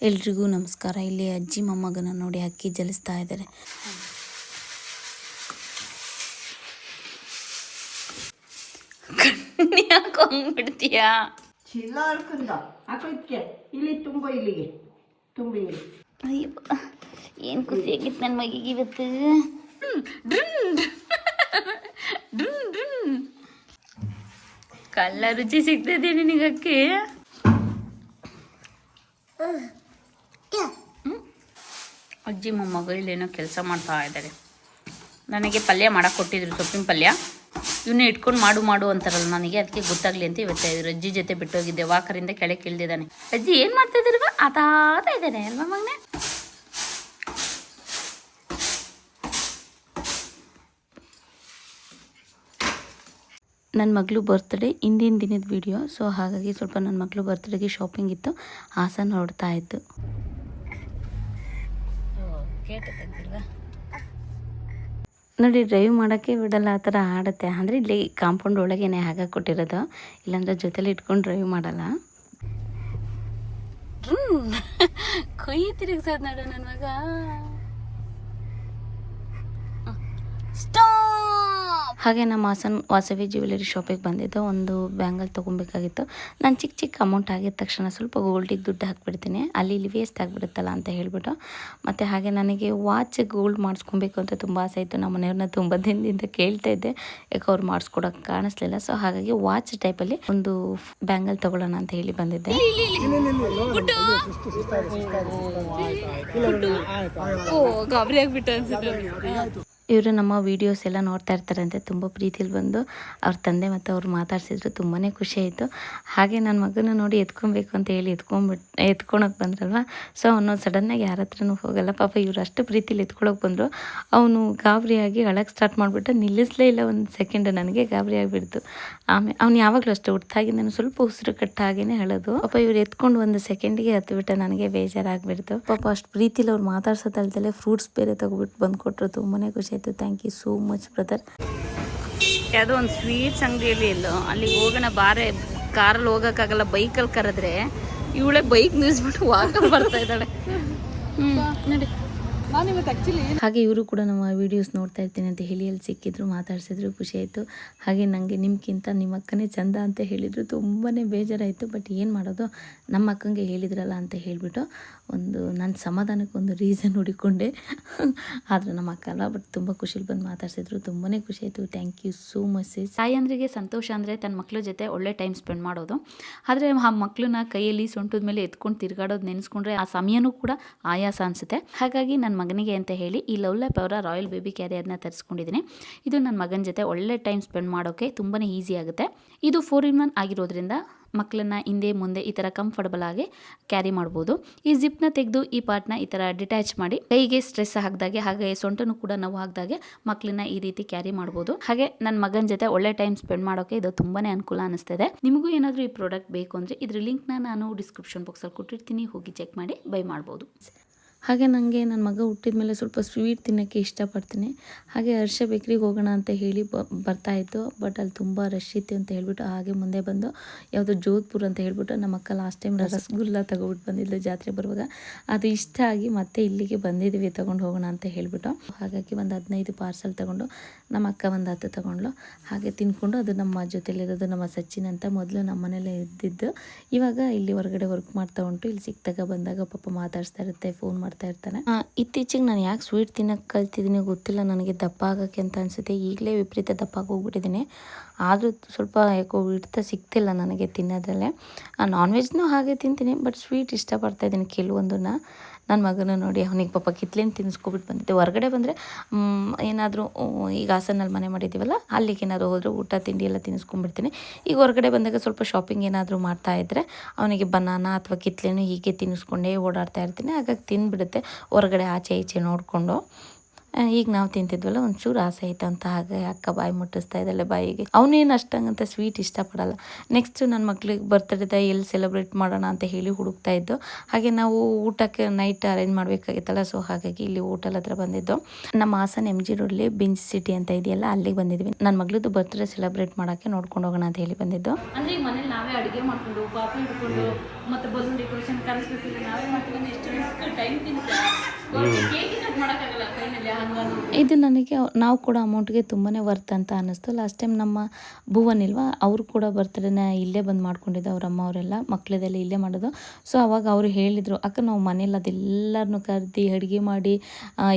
ಎಲ್ರಿಗೂ ನಮಸ್ಕಾರ. ಇಲ್ಲಿ ಅಜ್ಜಿ ಮೊಮ್ಮಗನ ನೋಡಿ ಹಕ್ಕಿ ಜಲಿಸ್ತಾ ಇದ್ದಾರೆ. ಯಾಕೆ ಹೋಗ್ಬಿಡ್ತೀಯಾ? ಚೀಲ ಅಳ್ಕಂದ ಹಾಕೋದಕ್ಕೆ ಇಲ್ಲಿ ತುಂಬ ಇಲ್ಲಿಗೆ ತುಂಬ ಇಲ್ಲಿ. ಅಯ್ಯೋ ಏನು ಖುಷಿ ಆಗಿತ್ತು ನನ್ನ ಮಗಿಗೆ ಇವತ್ತು. ಕಲ್ಲ ರುಚಿ ಸಿಗ್ತದೆ ನಿನಗೆ ಅಕ್ಕಿ. ಅಜ್ಜಿ ಮೊಮ್ಮಗ ಇಲ್ಲೇನೋ ಕೆಲಸ ಮಾಡ್ತಾ ಇದ್ದಾರೆ. ನನಗೆ ಪಲ್ಯ ಮಾಡಕ್ಕೆ ಕೊಟ್ಟಿದ್ರು, ಸೊಪ್ಪಿನ ಪಲ್ಯ. ಇವನ್ನ ಇಟ್ಕೊಂಡು ಮಾಡು ಅಂತಾರಲ್ಲ ನನಗೆ, ಅದಕ್ಕೆ ಗೊತ್ತಾಗಲಿ ಅಂತ ಇವತ್ತು ಇದ್ರು. ಅಜ್ಜಿ ಜೊತೆ ಬಿಟ್ಟೋಗಿದ್ದೆ, ವಾಕರಿಂದ ಕೆಳಗೆ ಇಳಿದಿದ್ದಾನೆ. ಅಜ್ಜಿ ಏನು ಮಾಡ್ತಾ ಇದ್ದೀರವ? ಆತಾತ ಇದ್ದಾನೆ ಅಲ್ವಾ ಮಗನೇ? ನನ್ನ ಮಗಳು ಬರ್ತ್ಡೇ ಹಿಂದಿನ ದಿನದ ವಿಡಿಯೋ. ಸೊ ಹಾಗಾಗಿ ಸ್ವಲ್ಪ ನನ್ನ ಮಗಳು ಬರ್ತ್ಡೇಗೆ ಶಾಪಿಂಗ್ ಇತ್ತು, ಹಾಸನ ನೋಡ್ತಾ ಇತ್ತು. ನೋಡಿ, ಡ್ರೈವ್ ಮಾಡೋಕ್ಕೆ ಬಿಡಲ್ಲ, ಆ ಥರ ಆಡುತ್ತೆ. ಅಂದರೆ ಇಲ್ಲಿ ಕಾಂಪೌಂಡ್ ಒಳಗೇನೆ ಹಾಗಾಗಿ ಕೊಟ್ಟಿರೋದು, ಇಲ್ಲಾಂದ್ರೆ ಜೊತೆಲಿ ಇಟ್ಕೊಂಡು ಡ್ರೈವ್ ಮಾಡಲ್ಲ. ಕೊಯ್ ತಿರುಗಿಸೋದು ನೋಡು ನನ್ನ ಮಗ. ಹಾಗೆ ನಮ್ಮ ಹಾಸನ ವಾಸವಿ ಜ್ಯುವೆಲರಿ ಶಾಪಿಗೆ ಬಂದಿದ್ದು. ಒಂದು ಬ್ಯಾಂಗಲ್ ತೊಗೊಬೇಕಾಗಿತ್ತು. ನಾನು ಚಿಕ್ಕ ಅಮೌಂಟ್ ಆಗಿದ ತಕ್ಷಣ ಸ್ವಲ್ಪ ಗೋಲ್ಡಿಗೆ ದುಡ್ಡು ಹಾಕ್ಬಿಡ್ತೀನಿ, ಅಲ್ಲಿ ಇಲ್ಲಿ ವೇಸ್ಟ್ ಆಗಿಬಿಡುತ್ತಲ್ಲ ಅಂತ ಹೇಳ್ಬಿಟ್ಟು. ಮತ್ತು ಹಾಗೆ ನನಗೆ ವಾಚ್ ಗೋಲ್ಡ್ ಮಾಡಿಸ್ಕೊಬೇಕು ಅಂತ ತುಂಬ ಆಸೆ ಇತ್ತು. ನಮ್ಮ ಮನೆಯವ್ರನ್ನ ತುಂಬ ದಿನದಿಂದ ಕೇಳ್ತಾ ಇದ್ದೆ, ಯಾಕೆ ಅವ್ರು ಮಾಡಿಸ್ಕೊಡೋಕೆ ಕಾಣಿಸ್ಲಿಲ್ಲ. ಸೊ ಹಾಗಾಗಿ ವಾಚ್ ಟೈಪಲ್ಲಿ ಒಂದು ಬ್ಯಾಂಗಲ್ ತೊಗೊಳ್ಳೋಣ ಅಂತ ಹೇಳಿ ಬಂದಿದ್ದೆ. ಗಾಬರಿ ಆಗ್ಬಿಟ್ಟು ಅನ್ಸುತ್ತೆ. ಇವರು ನಮ್ಮ ವೀಡಿಯೋಸ್ ಎಲ್ಲ ನೋಡ್ತಾ ಇರ್ತಾರಂತೆ. ತುಂಬ ಪ್ರೀತಿಲಿ ಬಂದು ಅವ್ರ ತಂದೆ ಮತ್ತು ಅವ್ರು ಮಾತಾಡ್ಸಿದ್ರು. ತುಂಬಾ ಖುಷಿ ಆಯಿತು. ಹಾಗೆ ನನ್ನ ಮಗನ ನೋಡಿ ಎತ್ಕೊಬೇಕು ಅಂತ ಹೇಳಿ ಎತ್ಕೊಳಕ್ಕೆ ಬಂದ್ರಲ್ವ. ಸೊ ಅವನು ಸಡನ್ನಾಗಿ ಯಾರ ಹತ್ರನೂ ಹೋಗಲ್ಲ. ಪಾಪ ಇವರು ಅಷ್ಟು ಪ್ರೀತಿಲಿ ಎತ್ಕೊಳಕ್ಕೆ ಬಂದರು. ಅವನು ಗಾಬರಿಯಾಗಿ ಅಳಕ್ಕೆ ಸ್ಟಾರ್ಟ್ ಮಾಡಿಬಿಟ್ಟು ನಿಲ್ಲಿಸಲೇ ಇಲ್ಲ ಒಂದು ಸೆಕೆಂಡ್. ನನಗೆ ಗಾಬರಿ ಆಗಿಬಿಡ್ತು. ಆಮೇಲೆ ಅವ್ನು ಯಾವಾಗಲೂ ಅಷ್ಟೇ ಹುಟ್ಟಾಗಿ ನಾನು ಸ್ವಲ್ಪ ಉಸಿರು ಕಟ್ಟಾಗೇ ಹೇಳೋದು. ಪಾಪ ಇವ್ರು ಎತ್ಕೊಂಡು ಒಂದು ಸೆಕೆಂಡಿಗೆ ಹತ್ತುಬಿಟ್ಟು ನನಗೆ ಬೇಜಾರಾಗ್ಬಿಡ್ತು. ಪಾಪ ಅಷ್ಟು ಪ್ರೀತಿಲಿ ಅವ್ರು ಮಾತಾಡ್ಸೋದಲ್ದಲ್ಲೇ ಫ್ರೂಟ್ಸ್ ಬೇರೆ ತಗೊಬಿಟ್ಟು ಬಂದು ಕೊಟ್ಟರು. ತುಂಬಾ ಖುಷಿ ಆಯಿತು. Thank you so much brother. ಯಾವುದೋ ಒಂದು ಸ್ವೀಟ್ಸ್ ಅಂಗಡಿಯಲ್ಲಿ ಎಲ್ಲೋ ಅಲ್ಲಿಗೆ ಹೋಗೋಣ ಬಾರೆ, ಕಾರಲ್ಲಿ ಹೋಗೋಕ್ಕಾಗಲ್ಲ, ಬೈಕಲ್ಲಿ ಕರೆದ್ರೆ ಇವಳೆ ಬೈಕ್ ನಿಲ್ಲಿಸ್ಬಿಟ್ಟು ವಾಕಲ್ಲಿ ಬರ್ತಾ ಇದ್ದಾಳೆ. ನೋಡಿ, ಹಾಗೆ ಇವರು ಕೂಡ ನಮ್ಮ ವೀಡಿಯೋಸ್ ನೋಡ್ತಾ ಇರ್ತೀನಿ ಅಂತ ಹೇಳಿ ಅಲ್ಲಿ ಸಿಕ್ಕಿದ್ರು, ಮಾತಾಡ್ಸಿದ್ರು, ಖುಷಿ ಆಯಿತು. ಹಾಗೆ ನನಗೆ ನಿಮ್ಗಿಂತ ನಿಮ್ಮ ಅಕ್ಕನೇ ಚಂದ ಅಂತ ಹೇಳಿದರು. ತುಂಬಾ ಬೇಜಾರಾಯಿತು. ಬಟ್ ಏನು ಮಾಡೋದು, ನಮ್ಮ ಅಕ್ಕಂಗೆ ಹೇಳಿದ್ರಲ್ಲ ಅಂತ ಹೇಳಿಬಿಟ್ಟು ನನ್ನ ಸಮಾಧಾನಕ್ಕೆ ಒಂದು ರೀಸನ್ ಹುಡುಕೊಂಡೆ. ಆದರೆ ನಮ್ಮ ಅಕ್ಕ ಅಲ್ಲ, ಬಟ್ ತುಂಬ ಖುಷಿಲಿ ಬಂದು ಮಾತಾಡ್ಸಿದ್ರು. ತುಂಬಾ ಖುಷಿ ಆಯಿತು. Thank you so much. ತಾಯಂದ್ರಿಗೆ ಸಂತೋಷ ಅಂದರೆ ತನ್ನ ಮಕ್ಕಳ ಜೊತೆ ಒಳ್ಳೆ ಟೈಮ್ ಸ್ಪೆಂಡ್ ಮಾಡೋದು. ಆದರೆ ಆ ಮಕ್ಕಳನ್ನ ಕೈಯಲ್ಲಿ ಸೊಂಟದ ಮೇಲೆ ಎತ್ಕೊಂಡು ತಿರುಗಾಡೋದು ನೆನೆಸ್ಕೊಂಡ್ರೆ ಆ ಸಮಯನೂ ಕೂಡ ಆಯಾಸ ಅನಿಸುತ್ತೆ. ಹಾಗಾಗಿ ನನ್ನ ಮಗನಿಗೆ ಅಂತ ಹೇಳಿ ಈ ಲವ್ಲೈಫ್ ಅವರ ರಾಯಲ್ ಬೇಬಿ ಕ್ಯಾರಿಯರ್ನ ತರಿಸ್ಕೊಂಡಿದ್ದೀನಿ. ಇದು ನನ್ನ ಮಗನ ಜೊತೆ ಒಳ್ಳೆ ಟೈಮ್ ಸ್ಪೆಂಡ್ ಮಾಡೋಕ್ಕೆ ತುಂಬಾ ಈಸಿ ಆಗುತ್ತೆ. ಇದು 4-in-1 ಆಗಿರೋದ್ರಿಂದ ಮಕ್ಕಳನ್ನ ಹಿಂದೆ ಮುಂದೆ ಈ ಥರ ಕಂಫರ್ಟಬಲ್ ಆಗಿ ಕ್ಯಾರಿ ಮಾಡ್ಬೋದು. ಈ ಜಿಪ್ನ ತೆಗೆದು ಈ ಪಾರ್ಟ್ನ ಈ ಥರ ಡಿಟ್ಯಾಚ್ ಮಾಡಿ ಕೈಗೆ ಸ್ಟ್ರೆಸ್ ಹಾಕಿದಾಗೆ, ಹಾಗೆ ಸೊಂಟನು ಕೂಡ ನೋವು ಹಾಕಿದಾಗೆ ಮಕ್ಕಳನ್ನ ಈ ರೀತಿ ಕ್ಯಾರಿ ಮಾಡ್ಬೋದು. ಹಾಗೆ ನನ್ನ ಮಗನ ಜೊತೆ ಒಳ್ಳೆ ಟೈಮ್ ಸ್ಪೆಂಡ್ ಮಾಡೋಕ್ಕೆ ಇದು ತುಂಬಾ ಅನುಕೂಲ ಅನಿಸ್ತಿದೆ. ನಿಮಗೂ ಏನಾದರೂ ಈ ಪ್ರಾಡಕ್ಟ್ ಬೇಕು ಅಂದರೆ ಇದ್ರ ಲಿಂಕ್ನ ನಾನು ಡಿಸ್ಕ್ರಿಪ್ಷನ್ ಬಾಕ್ಸಲ್ಲಿ ಕೊಟ್ಟಿರ್ತೀನಿ, ಹೋಗಿ ಚೆಕ್ ಮಾಡಿ ಬೈ ಮಾಡ್ಬೋದು. ಹಾಗೆ ನನಗೆ ನನ್ನ ಮಗ ಹುಟ್ಟಿದ ಮೇಲೆ ಸ್ವಲ್ಪ ಸ್ವೀಟ್ ತಿನ್ನೋಕ್ಕೆ ಇಷ್ಟಪಡ್ತೀನಿ. ಹಾಗೆ ಹರ್ಷ ಬೇಕ್ರಿಗೆ ಹೋಗೋಣ ಅಂತ ಹೇಳಿ ಬರ್ತಾಯಿತ್ತು. ಬಟ್ ಅಲ್ಲಿ ತುಂಬ ರಶ್ ಇತ್ತು ಅಂತ ಹೇಳ್ಬಿಟ್ಟು ಹಾಗೆ ಮುಂದೆ ಬಂದು ಯಾವುದೋ ಜೋಧ್ಪುರ್ ಅಂತ ಹೇಳ್ಬಿಟ್ಟು ನಮ್ಮ ಅಕ್ಕ ಲಾಸ್ಟ್ ಟೈಮ್ ರಸಗುಲ್ಲ ತಗೊಬಿಟ್ಟು ಬಂದಿದ್ಲು ಜಾತ್ರೆ ಬರುವಾಗ. ಅದು ಇಷ್ಟ ಆಗಿ ಮತ್ತೆ ಇಲ್ಲಿಗೆ ಬಂದಿದ್ದೀವಿ ತೊಗೊಂಡು ಹೋಗೋಣ ಅಂತ ಹೇಳ್ಬಿಟ್ಟು. ಹಾಗಾಗಿ ಒಂದು 15 ಪಾರ್ಸಲ್ ತೊಗೊಂಡು ನಮ್ಮ ಅಕ್ಕ ಒಂದು 10 ತೊಗೊಂಡ್ಲು. ಹಾಗೆ ತಿನ್ಕೊಂಡು, ಅದು ನಮ್ಮ ಜೊತೆಲಿರೋದು ನಮ್ಮ ಸಚಿನ್ ಅಂತ, ಮೊದಲು ನಮ್ಮ ಮನೇಲೇ ಇದ್ದಿದ್ದು. ಇವಾಗ ಇಲ್ಲಿ ಹೊರಗಡೆ ವರ್ಕ್ ಮಾಡ್ತಾ ಉಂಟು. ಇಲ್ಲಿ ಸಿಕ್ತಾಗ ಬಂದಾಗ ಪಾಪ ಮಾತಾಡ್ಸ್ತಾ ಇರುತ್ತೆ, ಫೋನ್ ಮಾಡ್ತಾ ಇರ್ತಾನೆ. ಇತ್ತೀಚೆಗೆ ನಾನು ಯಾಕೆ ಸ್ವೀಟ್ ತಿನ್ನೋಕ್ಕೆ ಕಲ್ತಿದ್ದೀನಿ ಗೊತ್ತಿಲ್ಲ, ನನಗೆ ದಪ್ಪ ಆಗೋಕ್ಕೆ ಅಂತ ಅನಿಸುತ್ತೆ. ಈಗಲೇ ವಿಪರೀತ ದಪ್ಪ ಹೋಗ್ಬಿಟ್ಟಿದ್ದೀನಿ. ಆದರೂ ಸ್ವಲ್ಪ ಯಾಕೋ ಹಿಡ್ತ ಸಿಗ್ತಿಲ್ಲ ನನಗೆ ತಿನ್ನೋದ್ರಲ್ಲೇ. ನಾನ್ ವೆಜ್ನೂ ಹಾಗೆ ತಿಂತೀನಿ, ಬಟ್ ಸ್ವೀಟ್ ಇಷ್ಟಪಡ್ತಾಯಿದ್ದೀನಿ ಕೆಲವೊಂದನ್ನು. ನನ್ನ ಮಗನ ನೋಡಿ ಅವನಿಗೆ ಪಾಪ ಕಿತ್ಲೇನು ತಿನ್ನಿಸ್ಕೊಬಿಟ್ಟು ಬಂದಿದ್ದೆ. ಹೊರಗಡೆ ಬಂದರೆ ಏನಾದರೂ, ಈಗ ಹಾಸನಲ್ಲಿ ಮನೆ ಮಾಡಿದ್ದೀವಲ್ಲ, ಅಲ್ಲಿಗೆ ಏನಾದರೂ ಹೋದರೆ ಊಟ ತಿಂಡಿ ಎಲ್ಲ ತಿನ್ನಿಸ್ಕೊಂಡ್ಬಿಡ್ತೀನಿ. ಈಗ ಹೊರಗಡೆ ಬಂದಾಗ ಸ್ವಲ್ಪ ಶಾಪಿಂಗ್ ಏನಾದರೂ ಮಾಡ್ತಾಯಿದ್ರೆ ಅವನಿಗೆ ಬನಾನಾ ಅಥವಾ ಕಿತ್ಲೇನು ಹೀಗೆ ತಿನ್ನಿಸ್ಕೊಂಡೇ ಓಡಾಡ್ತಾ ಇರ್ತೀನಿ. ಹಾಗಾಗಿ ತಿಂದುಬಿಡುತ್ತೆ ಹೊರಗಡೆ ಆಚೆ ಈಚೆ ನೋಡಿಕೊಂಡು. ಈಗ ನಾವು ತಿಂತಿದ್ವಲ್ಲ ಒಂಚೂರು ಆಸೆ ಆಯ್ತು ಅಂತ ಹಾಗೆ ಅಕ್ಕ ಬಾಯಿ ಮುಟ್ಟಿಸ್ತಾ ಇದ್ದಾಳೆ ಬಾಯಿಗೆ. ಅವನೇನು ಅಷ್ಟಂಗಂತ ಸ್ವೀಟ್ ಇಷ್ಟಪಡಲ್ಲ. ನೆಕ್ಸ್ಟ್ ನನ್ನ ಮಕ್ಳಿಗೆ ಬರ್ತ್ಡೇದ ಎಲ್ಲಿ ಸೆಲೆಬ್ರೇಟ್ ಮಾಡೋಣ ಅಂತ ಹೇಳಿ ಹುಡುಕ್ತಾ ಇದ್ದು. ಹಾಗೆ ನಾವು ಊಟಕ್ಕೆ ನೈಟ್ ಅರೇಂಜ್ ಮಾಡಬೇಕಾಗಿತ್ತಲ್ಲ, ಸೊ ಹಾಗಾಗಿ ಇಲ್ಲಿ ಹೋಟೆಲ್ ಹತ್ರ ಬಂದಿದ್ದು. ನಮ್ಮ ಹಾಸನ MG ರೋಡ್ಲಿ ಬಿಂಚ್ ಸಿಟಿ ಅಂತ ಇದೆಯಲ್ಲ, ಅಲ್ಲಿಗೆ ಬಂದಿದ್ವಿ. ನನ್ನ ಮಗಳದ್ದು ಬರ್ತ್ಡೇ ಸೆಲೆಬ್ರೇಟ್ ಮಾಡೋಕ್ಕೆ ನೋಡ್ಕೊಂಡು ಹೋಗೋಣ ಅಂತ ಹೇಳಿ ಬಂದಿದ್ದು. ಅಂದರೆ ಈಗ ಮನೇಲಿ ನಾವೇ ಅಡುಗೆ ಮಾಡ್ಕೊಂಡು ಪಾಪಿ ಹಿಡ್ಕೊಂಡು ಮತ್ತು ಬಲೂನ್ ಡೆಕೋರೇಷನ್ ಕಲಿಸ್ಬೇಕಿಲ್ಲ, ನಾವೇ ಮಾಡ್ತೀವಿ. ಎಷ್ಟು ಟೈಮ್ ತಿಂತಾರೆ, ಕೇಕ್ ಕಟ್ ಮಾಡೋಕ್ಕಾಗಲ್ಲ ಫೈನಲಿ. ಇದು ನನಗೆ ನಾವು ಕೂಡ ಅಮೌಂಟ್ಗೆ ತುಂಬಾ ವರ್ತ್ ಅಂತ ಅನ್ನಿಸ್ತು. ಲಾಸ್ಟ್ ಟೈಮ್ ನಮ್ಮ ಭುವನ್ ಇಲ್ವಾ, ಅವರು ಕೂಡ ಬರ್ತ್ಡೇನ ಇಲ್ಲೇ ಬಂದು ಮಾಡ್ಕೊಂಡಿದ್ದು. ಅವ್ರ ಅಮ್ಮ ಅವರೆಲ್ಲ ಮಕ್ಕಳದೆಲ್ಲ ಇಲ್ಲೇ ಮಾಡೋದು. ಸೊ ಅವಾಗ ಅವರು ಹೇಳಿದರು, ಅಕ್ಕ ನಾವು ಮನೇಲಿ ಅದೆಲ್ಲರನ್ನೂ ಕರೆದು ಅಡುಗೆ ಮಾಡಿ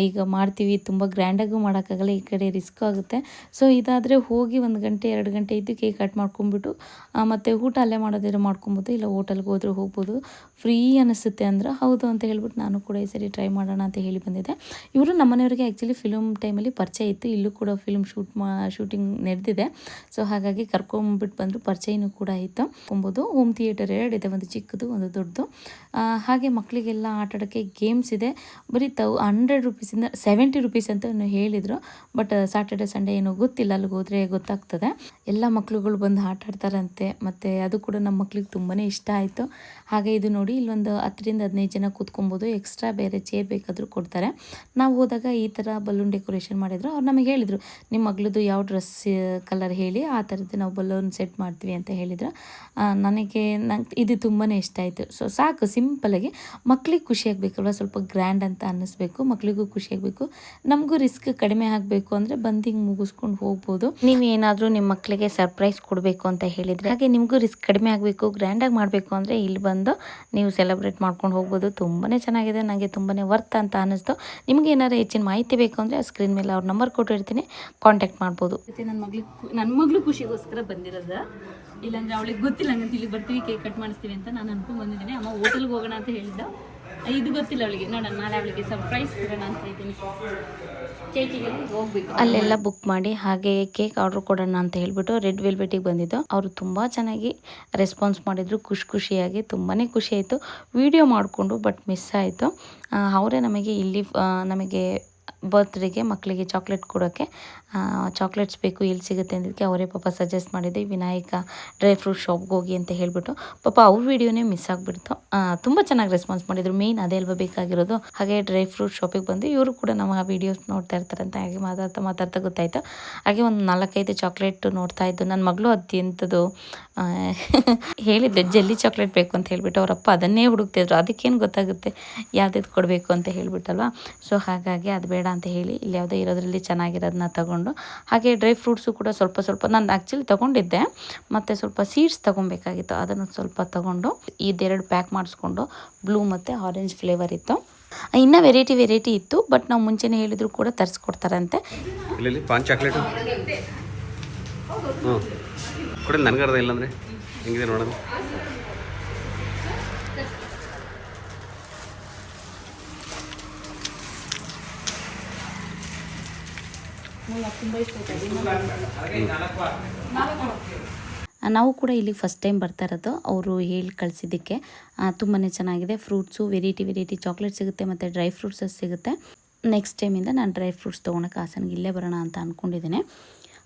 ಈಗ ಮಾಡ್ತೀವಿ, ತುಂಬ ಗ್ರ್ಯಾಂಡಾಗೂ ಮಾಡೋಕ್ಕಾಗಲ್ಲ, ಈ ಕಡೆ ರಿಸ್ಕ್ ಆಗುತ್ತೆ. ಸೊ ಇದಾದರೆ ಹೋಗಿ 1 ಗಂಟೆ 2 ಗಂಟೆ ಇದ್ದು ಕೇಕ್ ಕಟ್ ಮಾಡ್ಕೊಂಬಿಟ್ಟು ಮತ್ತು ಊಟ ಅಲ್ಲೇ ಮಾಡೋದಿರೋ ಮಾಡ್ಕೊಬೋದು, ಇಲ್ಲ ಹೋಟೆಲ್ಗೆ ಹೋದ್ರೆ ಹೋಗ್ಬೋದು, ಫ್ರೀ ಅನಿಸುತ್ತೆ ಅಂದ್ರೆ. ಹೌದು ಅಂತ ಹೇಳ್ಬಿಟ್ಟು ನಾನು ಕೂಡ ಈ ಸರಿ ಟ್ರೈ ಮಾಡೋಣ ಅಂತ ಹೇಳಿ ಬಂದಿದ್ದೆ. ಇವರು ನಮ್ಮನೆಯವರಿಗೆ ಆ್ಯಕ್ಚುಲಿ ಫಿಲ್ಮ್ ಟೈಮಲ್ಲಿ ಪರಿಚಯ ಇತ್ತು, ಇಲ್ಲೂ ಕೂಡ ಫಿಲ್ಮ್ ಶೂಟಿಂಗ್ ನಡೆದಿದೆ. ಸೊ ಹಾಗಾಗಿ ಕರ್ಕೊಂಬಿಟ್ಟು ಬಂದರು, ಪರಿಚಯನೂ ಕೂಡ ಇತ್ತು. ಎಂಬುದು ಹೋಮ್ ಥಿಯೇಟರ್ 2 ಇದೆ, ಒಂದು ಚಿಕ್ಕದು ಒಂದು ದೊಡ್ಡದು. ಹಾಗೆ ಮಕ್ಕಳಿಗೆಲ್ಲ ಆಟ ಆಡೋಕ್ಕೆ ಗೇಮ್ಸ್ ಇದೆ. ಬರೀ 100 ರೂಪೀಸಿಂದ 70 ರೂಪೀಸ್ ಅಂತ ಹೇಳಿದರು. ಬಟ್ ಸ್ಯಾಟರ್ಡೆ ಸಂಡೇ ಏನೋ ಗೊತ್ತಿಲ್ಲ, ಅಲ್ಲಿಗೆ ಹೋದರೆ ಗೊತ್ತಾಗ್ತದೆ. ಎಲ್ಲ ಮಕ್ಳುಗಳು ಬಂದು ಆಟ ಆಡ್ತಾರಂತೆ, ಮತ್ತು ಅದು ಕೂಡ ನಮ್ಮ ಮಕ್ಳಿಗೆ ತುಂಬಾ ಇಷ್ಟ ಆಯಿತು. ಹಾಗೆ ಇದು ನೋಡಿ, ಇಲ್ಲೊಂದು 10 ರಿಂದ 15 ಜನ ಕೂತ್ಕೊಬೋದು, ಎಕ್ಸ್ಟ್ರಾ ಬೇರೆ ಚೇರ್ ಬೇಕಾದರೂ ಕೊಡ್ತಾರೆ. ನಾವು ಹೋದಾಗ ಈ ಥರ ಬಲೂನ್ ಡೆಕೋರೇಷನ್ ಮಾಡಿದ್ರು. ಅವ್ರು ನಮಗೆ ಹೇಳಿದರು, ನಿಮ್ಮ ಮಗಳದ್ದು ಯಾವ ಡ್ರೆಸ್ ಕಲರ್ ಹೇಳಿ, ಆ ಥರದ್ದು ನಾವು ಬಲೂನ್ ಸೆಟ್ ಮಾಡ್ತೀವಿ ಅಂತ ಹೇಳಿದ್ರು. ನನಗೆ ಇದು ತುಂಬಾ ಇಷ್ಟ ಆಯಿತು. ಸೊ ಸಾಕು, ಸಿಂಪಲಾಗಿ ಮಕ್ಳಿಗೆ ಖುಷಿಯಾಗಬೇಕಲ್ವ, ಸ್ವಲ್ಪ ಗ್ರ್ಯಾಂಡ್ ಅಂತ ಅನ್ನಿಸ್ಬೇಕು, ಮಕ್ಳಿಗೂ ಖುಷಿಯಾಗಬೇಕು, ನಮಗೂ ರಿಸ್ಕ್ ಕಡಿಮೆ ಆಗಬೇಕು ಅಂದರೆ ಬಂದು ಹಿಂಗೆ ಮುಗಿಸ್ಕೊಂಡು ಹೋಗ್ಬೋದು. ನೀವೇನಾದರೂ ನಿಮ್ಮ ಮಕ್ಕಳಿಗೆ ಸರ್ಪ್ರೈಸ್ ಕೊಡಬೇಕು ಅಂತ ಹೇಳಿದರೆ, ಹಾಗೆ ನಿಮಗೂ ರಿಸ್ಕ್ ಕಡಿಮೆ ಆಗಬೇಕು, ಗ್ರ್ಯಾಂಡಾಗಿ ಮಾಡಬೇಕು ಅಂದರೆ ಇಲ್ಲಿ ಬಂದು ನೀವು ಸೆಲೆಬ್ರೇಟ್ ಮಾಡ್ಕೊಂಡು ಹೋಗ್ಬೋದು. ತುಂಬಾ ಚೆನ್ನಾಗಿದೆ, ನನಗೆ ತುಂಬಾ ವರ್ತ್ ಅಂತ ಅನ್ನಿಸ್ತು. ನಿಮ್ಗೆ ಏನಾದ್ರು ಹೆಚ್ಚಿನ ಮಾಹಿತಿ ಬೇಕು ಅಂದರೆ ಸ್ಕ್ರೀನ್ ಮೇಲೆ ಅವ್ರ ನಂಬರ್ ಕೊಟ್ಟಿರ್ತೀನಿ, ಕಾಂಟ್ಯಾಕ್ಟ್ ಮಾಡ್ಬೋದು. ನನ್ನ ಮಗಳು ಖುಷಿಗೋಸ್ಕರ ಬಂದಿರೋದ, ಇಲ್ಲಾಂದ್ರೆ ಅವಳಿಗೆ ಗೊತ್ತಿಲ್ಲ ಹಂಗಂತ ಇಲ್ಲಿ ಬರ್ತೀವಿ ಕೇಕ್ ಕಟ್ ಮಾಡಿಸ್ತೀವಿ ಅಂತ ನಾನು ಅನ್ಕೊಂಡು ಬಂದಿದ್ದೀನಿ. ಅಮ್ಮ ಹೋಟೆಲ್ಗೆ ಹೋಗೋಣ ಅಂತ ಹೇಳಿದ್ದ, ಇದು ಗೊತ್ತಿಲ್ಲ ಅವಳಿಗೆ. ನೋಡೋಣ, ನಾಳೆ ಅವಳಿಗೆ ಸರ್ಪ್ರೈಸ್ ಕೊಡೋಣ ಅಂತ ಇದ್ದೀನಿ. ಕೇಕಿಗೆ ಹೋಗ್ಬೇಕು, ಅಲ್ಲೆಲ್ಲ ಬುಕ್ ಮಾಡಿ ಹಾಗೆ ಕೇಕ್ ಆರ್ಡ್ರ್ ಕೊಡೋಣ ಅಂತ ಹೇಳ್ಬಿಟ್ಟು ರೆಡ್ ವೆಲ್ವೆಟಿಗೆ ಬಂದಿದ್ದು. ಅವರು ತುಂಬ ಚೆನ್ನಾಗಿ ರೆಸ್ಪಾನ್ಸ್ ಮಾಡಿದರು, ಖುಷಿಯಾಗಿ, ತುಂಬಾ ಖುಷಿ ಆಯಿತು. ವಿಡಿಯೋ ಮಾಡಿಕೊಂಡು ಬಟ್ ಮಿಸ್ ಆಯಿತು. ಅವರೇ ನಮಗೆ ಇಲ್ಲಿ ನಮಗೆ ಬರ್ತ್ಡೇಗೆ ಮಕ್ಕಳಿಗೆ ಚಾಕ್ಲೇಟ್ ಕೊಡೋಕ್ಕೆ ಚಾಕ್ಲೇಟ್ಸ್ ಬೇಕು, ಎಲ್ಲಿ ಸಿಗುತ್ತೆ ಅಂದಿದ್ದಕ್ಕೆ ಅವರೇ ಪಾಪ ಸಜೆಸ್ಟ್ ಮಾಡಿದ್ದೆ, ವಿನಾಯಕ ಡ್ರೈ ಫ್ರೂಟ್ ಶಾಪ್ಗೆ ಹೋಗಿ ಅಂತ ಹೇಳಿಬಿಟ್ಟು. ಪಾಪ ಅವ್ರ ವಿಡಿಯೋನೇ ಮಿಸ್ ಆಗಿಬಿಡ್ತು. ತುಂಬ ಚೆನ್ನಾಗಿ ರೆಸ್ಪಾನ್ಸ್ ಮಾಡಿದರು, ಮೇಯ್ನ್ ಅದೇ ಅಲ್ವಾ ಬೇಕಾಗಿರೋದು. ಹಾಗೆ ಡ್ರೈ ಫ್ರೂಟ್ ಶಾಪಿಗೆ ಬಂದು ಇವರು ಕೂಡ ನಮ್ಮ ವೀಡಿಯೋಸ್ ನೋಡ್ತಾ ಇರ್ತಾರೆ ಅಂತ ಹಾಗೆ ಮಾತಾಡ್ತಾ ಗೊತ್ತಾಯಿತು. ಹಾಗೆ ಒಂದು 4-5 ಚಾಕ್ಲೇಟ್ ನೋಡ್ತಾ ಇದ್ದು. ನನ್ನ ಮಗಳು ಎಂಥದ್ದು ಹೇಳಿದ್ದೆ, ಜೆಲ್ಲಿ ಚಾಕ್ಲೇಟ್ ಬೇಕು ಅಂತ ಹೇಳಿಬಿಟ್ಟು. ಅವರಪ್ಪ ಅದನ್ನೇ ಹುಡುಕ್ತಿದ್ರು, ಅದಕ್ಕೇನು ಗೊತ್ತಾಗುತ್ತೆ ಯಾವ್ದು ಕೊಡಬೇಕು ಅಂತ ಹೇಳಿಬಿಟ್ಟಲ್ವ. ಸೊ ಹಾಗಾಗಿ ಅದು ಬೇಡ ಅಂತ ಹೇಳಿ ಇಲ್ಲಿ ಯಾವುದೋ ಇರೋದ್ರಲ್ಲಿ ಚೆನ್ನಾಗಿರೋದನ್ನ ತಗೊಂಡು, ಹಾಗೆ ಡ್ರೈ ಫ್ರೂಟ್ಸು ಕೂಡ ಸ್ವಲ್ಪ ನಾನು ಆ್ಯಕ್ಚುಲಿ ತೊಗೊಂಡಿದ್ದೆ, ಮತ್ತು ಸ್ವಲ್ಪ ಸೀಡ್ಸ್ ತೊಗೊಬೇಕಾಗಿತ್ತು, ಅದನ್ನು ಸ್ವಲ್ಪ ತೊಗೊಂಡು ಇದೆರಡು ಪ್ಯಾಕ್ ಮಾಡಿಸ್ಕೊಂಡು, ಬ್ಲೂ ಮತ್ತು ಆರೆಂಜ್ ಫ್ಲೇವರ್ ಇತ್ತು. ಇನ್ನೂ ವೆರೈಟಿ ಇತ್ತು, ಬಟ್ ನಾವು ಮುಂಚೆನೇ ಹೇಳಿದ್ರು ಕೂಡ ತರಿಸ್ಕೊಡ್ತಾರಂತೆ. ಇಲ್ಲಿ ಪಾನ್ ಚಾಕ್ಲೇಟು ಕೊಡಿ, ನನಗರ್ಧ ಇಲ್ಲಾಂದರೆ ಹೆಂಗಿದೆ ನೋಡೋದು. ನಾವು ಕೂಡ ಇಲ್ಲಿಗೆ ಫಸ್ಟ್ ಟೈಮ್ ಬರ್ತಾ ಇರೋದು, ಅವರು ಹೇಳಿ ಕಳಿಸಿದ್ದಕ್ಕೆ. ತುಂಬಾ ಚೆನ್ನಾಗಿದೆ. ಫ್ರೂಟ್ಸು ವೆರೈಟಿ ಚಾಕ್ಲೇಟ್ ಸಿಗುತ್ತೆ, ಮತ್ತು ಡ್ರೈ ಫ್ರೂಟ್ಸ್ ಸಿಗುತ್ತೆ. ನೆಕ್ಸ್ಟ್ ಟೈಮಿಂದ ನಾನು ಡ್ರೈ ಫ್ರೂಟ್ಸ್ ತೊಗೊಳಕ್ಕೆ ಹಾಸನಿಗೆ ಇಲ್ಲೇ ಬರೋಣ ಅಂತ ಅಂದ್ಕೊಂಡಿದ್ದೀನಿ.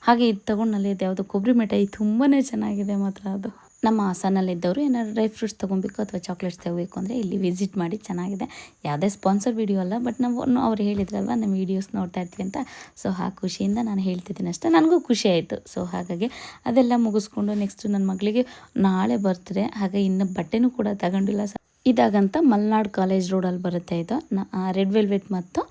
ಹಾಗೆ ಇದು ತೊಗೊಂಡು ಯಾವುದು ಕೊಬ್ಬರಿ ಮಿಠಾಯಿ ತುಂಬಾ ಚೆನ್ನಾಗಿದೆ ಮಾತ್ರ. ಅದು ನಮ್ಮ ಹಾಸನಲ್ಲಿದ್ದವರು ಏನಾದ್ರು ಡ್ರೈ ಫ್ರೂಟ್ಸ್ ತೊಗೊಬೇಕು ಅಥವಾ ಚಾಕ್ಲೇಟ್ಸ್ ತೊಗೋಬೇಕು ಅಂದರೆ ಇಲ್ಲಿ ವಿಸಿಟ್ ಮಾಡಿ, ಚೆನ್ನಾಗಿದೆ. ಯಾವುದೇ ಸ್ಪಾನ್ಸರ್ ವಿಡಿಯೋ ಅಲ್ಲ, ಬಟ್ ಅವ್ರು ಹೇಳಿದ್ರಲ್ವ ನಮ್ಮ ವೀಡಿಯೋಸ್ ನೋಡ್ತಾ ಇರ್ತೀವಿ ಅಂತ. ಸೊ ಆ ಖುಷಿಯಿಂದ ನಾನು ಹೇಳ್ತಿದ್ದೀನಿ ಅಷ್ಟೇ, ನನಗೂ ಖುಷಿ ಆಯಿತು. ಸೊ ಹಾಗಾಗಿ ಅದೆಲ್ಲ ಮುಗಿಸ್ಕೊಂಡು ನೆಕ್ಸ್ಟು ನನ್ನ ಮಗಳಿಗೆ ನಾಳೆ ಬರ್ತ್ಡೇ, ಹಾಗೆ ಇನ್ನು ಬಟ್ಟೆನೂ ಕೂಡ ತಗೊಂಡಿಲ್ಲ. ಇದಾಗಂತ ಮಲ್ನಾಡ್ ಕಾಲೇಜ್ ರೋಡಲ್ಲಿ ಬರುತ್ತೆ ಇದು, ರೆಡ್ ವೆಲ್ವೆಟ್ ಮತ್ತು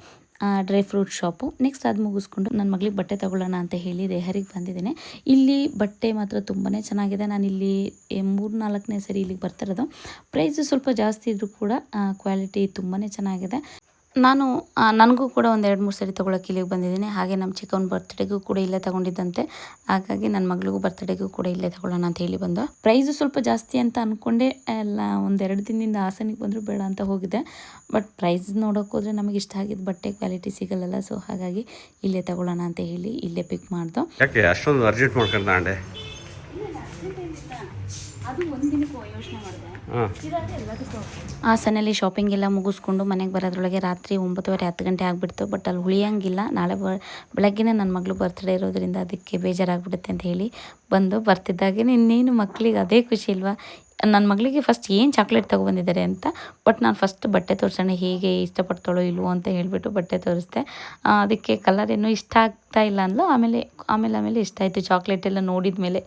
ಡ್ರೈ ಫ್ರೂಟ್ ಶಾಪು. ನೆಕ್ಸ್ಟ್ ಅದು ಮುಗಿಸ್ಕೊಂಡು ನನ್ನ ಮಗಳಿಗೆ ಬಟ್ಟೆ ತೊಗೊಳ್ಳೋಣ ಅಂತ ಹೇಳಿ ರೇಹರಿಗೆ ಬಂದಿದ್ದೀನಿ. ಇಲ್ಲಿ ಬಟ್ಟೆ ಮಾತ್ರ ತುಂಬಾ ಚೆನ್ನಾಗಿದೆ. ನಾನು ಇಲ್ಲಿ 3-4ನೇ ಸರಿ ಇಲ್ಲಿಗೆ ಬರ್ತಿರೋದು. ಪ್ರೈಸು ಸ್ವಲ್ಪ ಜಾಸ್ತಿ ಇದ್ದರೂ ಕೂಡ ಕ್ವಾಲಿಟಿ ತುಂಬಾ ಚೆನ್ನಾಗಿದೆ. ನನಗೂ ಕೂಡ ಒಂದು 2-3 ಸರಿ ತೊಗೊಳಕ್ಕೆ ಇಲ್ಲಿಗೆ ಬಂದಿದ್ದೀನಿ. ಹಾಗೆ ನಮ್ಮ ಚಿಕ್ಕವನ ಬರ್ತ್ಡೇಗೂ ಕೂಡ ಇಲ್ಲೇ ತೊಗೊಂಡಿದ್ದಂತೆ, ಹಾಗಾಗಿ ನನ್ನ ಮಗಳಿಗೂ ಬರ್ತ್ಡೇಗೂ ಕೂಡ ಇಲ್ಲೇ ತೊಗೊಳ್ಳೋಣ ಅಂತ ಹೇಳಿ ಬಂದು. ಪ್ರೈಸು ಸ್ವಲ್ಪ ಜಾಸ್ತಿ ಅಂತ ಅಂದ್ಕೊಂಡೆ, ಎಲ್ಲ 1-2 ದಿನದಿಂದ ಹಾಸನಿಗೆ ಬಂದರೂ ಬೇಡ ಅಂತ ಹೋಗಿದ್ದೆ. ಬಟ್ ಪ್ರೈಸ್ ನೋಡೋಕೆ ಹೋದರೆ ನಮಗೆ ಇಷ್ಟ ಆಗಿದ್ದು ಬಟ್ಟೆ ಕ್ವಾಲಿಟಿ ಸಿಗಲ್ಲ. ಸೊ ಹಾಗಾಗಿ ಇಲ್ಲೇ ತೊಗೊಳ್ಳೋಣ ಅಂತ ಹೇಳಿ ಇಲ್ಲೇ ಪಿಕ್ ಮಾಡ್ದು. ಯಾಕೆ ಅಷ್ಟೊಂದು ಅರ್ಜೆಂಟ್ ಮಾಡ್ಕೊಂಡ ಅಂಡೆ? ಅದು ಒಂದು ದಿನಕ್ಕೆ ಯೋಚನೆ ಮಾಡಿದೆ. ಹಾಂ ಹಾಸನಲ್ಲಿ ಶಾಪಿಂಗ್ ಎಲ್ಲ ಮುಗಿಸ್ಕೊಂಡು ಮನೆಗೆ ಬರೋದ್ರೊಳಗೆ ರಾತ್ರಿ 9:30 10 ಗಂಟೆ ಆಗಿಬಿಡ್ತು. ಬಟ್ ಅಲ್ಲಿ ಉಳಿಯೋಂಗಿಲ್ಲ, ನಾಳೆ ಬೆಳಗ್ಗೆನೇ ನನ್ನ ಮಗಳು ಬರ್ತ್ಡೇ ಇರೋದ್ರಿಂದ ಅದಕ್ಕೆ ಬೇಜಾರಾಗ್ಬಿಡುತ್ತೆ ಅಂತ ಹೇಳಿ ಬಂದು ಬರ್ತಿದ್ದಾಗೆ ಇನ್ನೇನು ಮಕ್ಕಳಿಗೆ ಅದೇ ಖುಷಿ ಇಲ್ವಾ. ನನ್ನ ಮಗಳಿಗೆ ಫಸ್ಟ್ ಏನು ಚಾಕ್ಲೇಟ್ ತೊಗೊಬಂದಿದ್ದಾರೆ ಅಂತ, ಬಟ್ ನಾನು ಫಸ್ಟ್ ಬಟ್ಟೆ ತೋರಿಸೋಣ ಹೇಗೆ ಇಷ್ಟಪಡ್ತಾಳೋ ಇಲ್ವೋ ಅಂತ ಹೇಳಿಬಿಟ್ಟು ಬಟ್ಟೆ ತೋರಿಸ್ದೆ. ಅದಕ್ಕೆ ಕಲರ್ ಏನೂ ಇಷ್ಟ ಆಗ್ತಾ ಇಲ್ಲ ಅಂದ್ಲು. ಆಮೇಲೆ ಇಷ್ಟ ಆಯಿತು ಚಾಕ್ಲೇಟ್ ಎಲ್ಲ ನೋಡಿದ ಮೇಲೆ.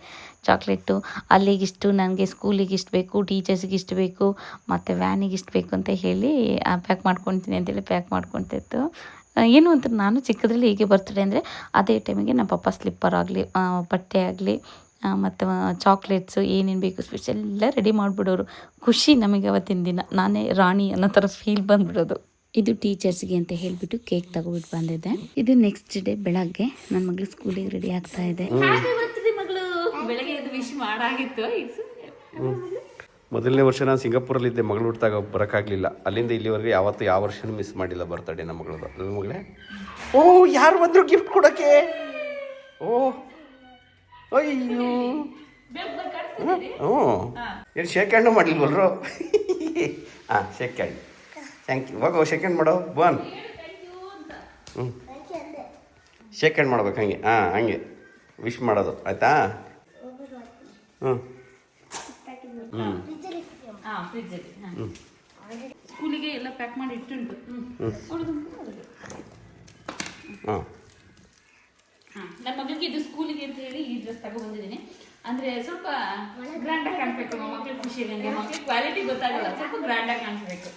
ಚಾಕ್ಲೇಟು ಅಲ್ಲಿಗಿಷ್ಟು, ನನಗೆ ಸ್ಕೂಲಿಗೆ ಇಷ್ಟು ಬೇಕು, ಟೀಚರ್ಸಿಗೆ ಇಷ್ಟು ಬೇಕು, ಮತ್ತು ವ್ಯಾನಿಗೆ ಇಷ್ಟು ಬೇಕು ಅಂತ ಹೇಳಿ ಪ್ಯಾಕ್ ಮಾಡ್ಕೊತೀನಿ ಅಂತೇಳಿ ಪ್ಯಾಕ್ ಮಾಡ್ಕೊತಿತ್ತು. ಏನು ಅಂತ ನಾನು ಚಿಕ್ಕದ್ರಲ್ಲಿ ಹೀಗೆ ಬರ್ತಡೇ ಅಂದರೆ ಅದೇ ಟೈಮಿಗೆ ನಮ್ಮ ಪಪ್ಪ ಸ್ಲಿಪ್ಪರ್ ಆಗಲಿ, ಬಟ್ಟೆ ಆಗಲಿ ಮತ್ತು ಚಾಕ್ಲೇಟ್ಸು ಏನೇನು ಬೇಕು ಸ್ವೀಟ್ಸ್ ಎಲ್ಲ ರೆಡಿ ಮಾಡಿಬಿಡೋರು. ಖುಷಿ ನಮಗೆ ಅವತ್ತಿನ ದಿನ, ನಾನೇ ರಾಣಿ ಅನ್ನೋ ಥರ ಫೀಲ್ ಬಂದುಬಿಡೋದು. ಇದು ಟೀಚರ್ಸ್ಗೆ ಅಂತ ಹೇಳಿಬಿಟ್ಟು ಕೇಕ್ ತಗೊಬಿಟ್ಟು ಬಂದಿದ್ದೆ. ಇದು ನೆಕ್ಸ್ಟ್ ಡೇ ಬೆಳಗ್ಗೆ ನನ್ನ ಮಗಳು ಸ್ಕೂಲಿಗೆ ರೆಡಿ ಆಗ್ತಾ ಇದೆ. ಮಗಳು ಬೆಳಗ್ಗೆ ಎದ್ದು ವಿಶ್ ಮಾಡಾಗಿತ್ತು. ಮೊದಲನೇ ವರ್ಷ ನಾನು ಸಿಂಗಾಪುರಲ್ಲಿದ್ದೆ, ಮಗಳು ಹುಟ್ಟಿದಾಗ ಬರೋಕ್ಕಾಗಲಿಲ್ಲ. ಅಲ್ಲಿಂದ ಇಲ್ಲಿವರೆಗೆ ಯಾವ ವರ್ಷನೂ ಮಿಸ್ ಮಾಡಿಲ್ಲ ಬರ್ತಡೇ ನಮ್ಮ ಮಗಳದು. ನನ್ನ ಮಗಳೇ, ಓ ಯಾರು ಬಂದರು ಗಿಫ್ಟ್ ಕೊಡೋಕ್ಕೆ? ಓ ಅಯ್ಯೋ, ಹ್ಞೂ ಏನು ಶೇಕ್ ಹ್ಯಾಂಡು ಮಾಡಲಿಲ್ವಲ್ರು? ಹಾಂ ಶೇಕ್ ಹ್ಯಾಂಡ್, ಥ್ಯಾಂಕ್ ಯು. ಹೋಗೋ ಶೇಕ್ ಹ್ಯಾಂಡ್ ಮಾಡೋ ಬೋನ್. ಹ್ಞೂ ಶೇಕ್ ಹ್ಯಾಂಡ್ ಮಾಡ್ಬೇಕು ಹಂಗೆ. ಹಾಂ ಹಂಗೆ ವಿಶ್ ಮಾಡೋದು ಆಯಿತಾ? ಹ್ಞೂ ಹ್ಞೂ ಸ್ಕೂಲಿಗೆ ಎಲ್ಲ ಪ್ಯಾಕ್ ಮಾಡಿ ಇಟ್ಟುಂಟು. ಹಾಂ ನನ್ನ ಮಗಳಿಗೆ ಇದು ಸ್ಕೂಲಿಗೆ ಅಂತ ಹೇಳಿ ಈ ಡ್ರೆಸ್ ತಗೊಬಂದಿದ್ದೀನಿ. ಅಂದರೆ ಸ್ವಲ್ಪ ಗ್ರ್ಯಾಂಡಾಗಿ ಕಾಣಿಸ್ಬೇಕು, ಮಕ್ಳಿಗೆ ಖುಷಿ ಇರಂಗೆ, ಮಕ್ಳಿಗೆ ಕ್ವಾಲಿಟಿ ಗೊತ್ತಾಗಲ್ಲ, ಸ್ವಲ್ಪ ಗ್ರ್ಯಾಂಡಾಗಿ ಕಾಣಿಸ್ಬೇಕು.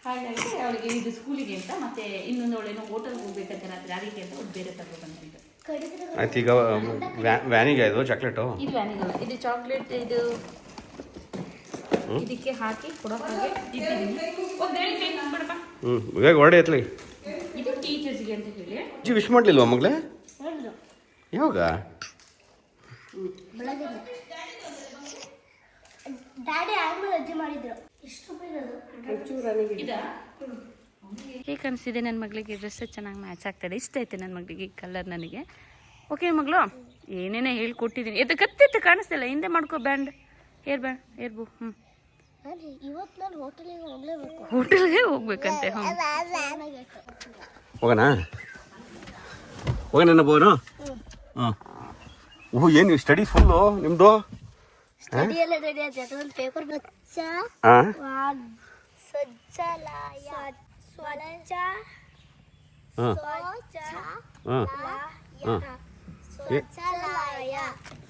ಹಾಗಾಗಿ ಅವಳಿಗೆ ಇದು ಸ್ಕೂಲಿಗೆ ಅಂತ, ಮತ್ತು ಇನ್ನೊಂದು ಅವಳೇನೋ ಹೋಟೆಲ್ಗೆ ಹೋಗ್ಬೇಕಂತ ರಾತ್ರಿ, ಅದಕ್ಕೆ ಅಂತ ಒಂದು ಬೇರೆ ತಗೊಬಂದಿದ್ದು. ಆಯ್ತು. ಈಗ ವ್ಯಾನಿಗೆ ಇದು ಚಾಕ್ಲೇಟು? ಇದು ವ್ಯಾನಿಗಲ್ಲ, ಇದು ಚಾಕ್ಲೇಟ್. ಇದು ಇದಕ್ಕೆ ಹಾಕಿ ಕೊಡೋಕೆ ಇಟ್ಟಿದ್ದೀನಿ. ಬೇಗ ಹೊರಡೆ ಎತ್ತಲಿ. ಇದು ಟೀಚರ್ಸ್ಗೆ ಅಂತ ಹೇಳಿ. ವಿಶ್ ಮಾಡಲಿಲ್ವಾ ಮಗಳೇ? ಯಾವಾಗ? ಹೇಗೆ ಕಾಣಿಸ್ತಿದೆ ನನ್ನ ಮಗಳಿಗೆ? ಡ್ರೆಸ್ ಚೆನ್ನಾಗಿ ಮ್ಯಾಚ್ ಆಗ್ತದೆ, ಇಷ್ಟ ಐತೆ ನನ್ನ ಮಗಳಿಗೆ ಕಲರ್ ನನಗೆ. ಓಕೆ ಮಗಳು, ಏನೇನೇ ಹೇಳ್ಕೊಟ್ಟಿದ್ದೀನಿ. ಎದ್ದು ಕತ್ತಿತ್ತು ಕಾಣಿಸ್ತಿಲ್ಲ, ಹಿಂದೆ ಮಾಡ್ಕೋ ಬ್ಯಾಂಡ್, ಏರ್ಬು. ಹ್ಞೂ ಇವತ್ತು ನಾನು ಹೋಟೆಲ್ಗೆ ಹೋಗ್ಬೇಕಂತೆ. ಹೋಗೋಣ ಬೋನು. ಹಾಂ ಓಹ್, ಏನು ಸ್ಟಡಿ ಫುಲ್ಲು ನಿಮ್ಮದು? ಹಾಂ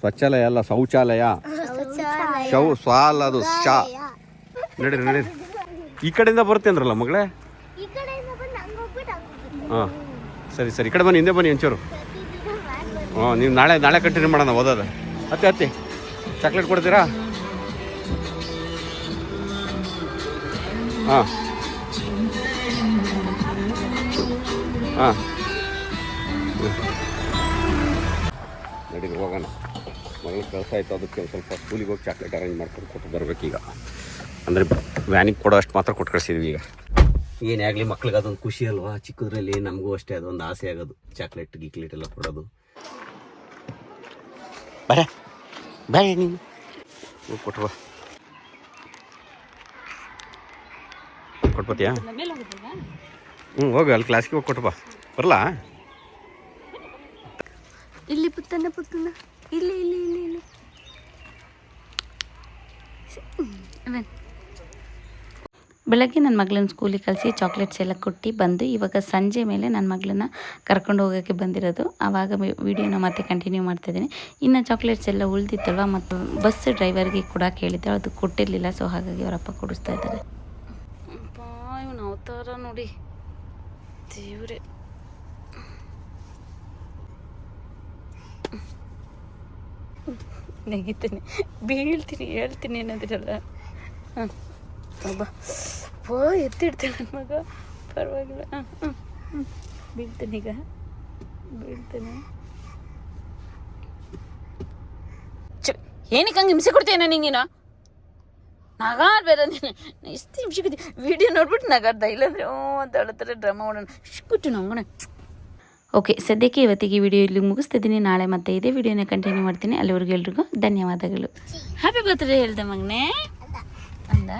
ಸ್ವಚ್ಛಾಲಯ ಅಲ್ಲ, ಶೌಚಾಲಯ. ಸ್ವಾಲ್ ಅದು ಶಾ. ನಡೀರಿ ಈ ಕಡೆಯಿಂದ ಬರುತ್ತೆ ಅಂದ್ರಲ್ಲ ಮಗಳೇ? ಹಾಂ ಸರಿ, ಈ ಕಡೆ ಬನ್ನಿ, ಹಿಂದೆ ಬನ್ನಿ ಒಂಚೂರು. ಹಾಂ, ನೀವು ನಾಳೆ ಕಂಟಿನ್ಯೂ ಮಾಡೋಣ ಓದೋದು. ಹತ್ತಿ ಚಾಕ್ಲೇಟ್ ಕೊಡ್ತೀರಾ? ಹಾಂ ನಡೀರಿ ಹೋಗೋಣ. ಮಗಳು ಕೆಲಸ ಆಯಿತು, ಅದಕ್ಕೆ ಸ್ವಲ್ಪ ಸ್ಕೂಲಿಗೆ ಹೋಗಿ ಚಾಕ್ಲೇಟ್ ಅರೇಂಜ್ ಕೊಟ್ಟು ಬರಬೇಕೀಗ. ಅಂದರೆ ವ್ಯಾನಿಗೆ ಕೊಡೋ ಅಷ್ಟು ಮಾತ್ರ ಕೊಟ್ಟು ಕಳಿಸಿದ್ವಿ. ಈಗ ಏನೇ ಆಗಲಿ ಮಕ್ಳಿಗೆ ಅದೊಂದು ಖುಷಿ ಅಲ್ವಾ, ಚಿಕ್ಕದ್ರಲ್ಲಿ ನಮಗೂ ಅಷ್ಟೇ ಅದೊಂದು ಆಸೆ ಆಗೋದು, ಚಾಕ್ಲೇಟ್ ಗಿಕ್ಲೇಟ್ ಎಲ್ಲ ಕೊಡೋದು. ಬಾಯ್ ನೀನು ಕೊಟ್ಬಾ, ಕೊಟ್ಬತ್ತೀಯಾ? ಹ್ಞೂ ಹೋಗು, ಅಲ್ಲಿ ಕ್ಲಾಸ್ಗೆ ಹೋಗಿ ಕೊಟ್ಬಾ. ಬರಲಾ? ಇಲ್ಲಿ ಪುತ್ತನ ಇಲ್ಲಿ ಬೆಳಗ್ಗೆ ನನ್ನ ಮಗಳನ್ನ ಸ್ಕೂಲಿಗೆ ಕಳಿಸಿ ಚಾಕ್ಲೇಟ್ಸ್ ಎಲ್ಲ ಕೊಟ್ಟು ಬಂದು ಇವಾಗ ಸಂಜೆ ಮೇಲೆ ನನ್ನ ಮಗಳನ್ನ ಕರ್ಕೊಂಡು ಹೋಗೋಕ್ಕೆ ಬಂದಿರೋದು. ಆವಾಗ ವಿಡಿಯೋನ ಮತ್ತೆ ಕಂಟಿನ್ಯೂ ಮಾಡ್ತಾಯಿದ್ದೀನಿ. ಇನ್ನು ಚಾಕ್ಲೇಟ್ಸ್ ಎಲ್ಲ ಉಳಿದಿತ್ತಲ್ವ, ಮತ್ತು ಬಸ್ ಡ್ರೈವರ್ಗೆ ಕೊಡೋಕೆ ಹೇಳಿದ್ದೆ, ಅದು ಕೊಟ್ಟಿರಲಿಲ್ಲ. ಸೊ ಹಾಗಾಗಿ ಅವರಪ್ಪ ಕೊಡಿಸ್ತಾ ಇದ್ದಾರೆ. ಇವನು ಅವತಾರ ನೋಡಿ ದೇವ್ರೆ. ನೆಗಿತೀನಿ, ಬೀಳ್ತೀನಿ, ಹೇಳ್ತೀನಿ ಅನ್ನೋದಿರಲ್ಲ. ಹಾಂ ಬಾ ಎತ್ತಿಡ್ತಾನೆ ನನ್ನ ಮಗ, ಪರವಾಗಿಲ್ಲ. ಬೀಳ್ತೀನಿ, ಈಗ ಬೀಳ್ತೀನಿ. ಏನಕ್ಕೆ ಹಂಗೆ ಹಿಂಸೆ ಕೊಡ್ತೇನೆ ನಿಂಗೇನ? ನಗಾಡ್ ಬೇರೆ ನೀನು ಎಷ್ಟು ಹಿಂಸೆ ಕೊಡ್ತೀನಿ. ವಿಡಿಯೋ ನೋಡ್ಬಿಟ್ಟು ನಗಾಡ್ದ, ಇಲ್ಲಾಂದರೆ ಅಂತ ಹೇಳ್ತಾರೆ ಡ್ರಾಮಾ ಮಾಡೋಣ ಶಿಕ್ಬಿಟ್ಟು ನಂಗಣ. ಓಕೆ, ಸದ್ಯಕ್ಕೆ ಇವತ್ತಿಗೆ ವಿಡಿಯೋ ಇಲ್ಲಿ ಮುಗಿಸ್ತಿದ್ದೀನಿ. ನಾಳೆ ಮತ್ತೆ ಇದೇ ವಿಡಿಯೋನ ಕಂಟಿನ್ಯೂ ಮಾಡ್ತೀನಿ. ಅಲ್ಲಿವರೆಗೂ ಎಲ್ರಿಗೂ ಧನ್ಯವಾದಗಳು. ಹ್ಯಾಪಿ ಬರ್ತ್ಡೇ ಹೇಳ್ದೆ ಮಗನೇ. ಅಂದ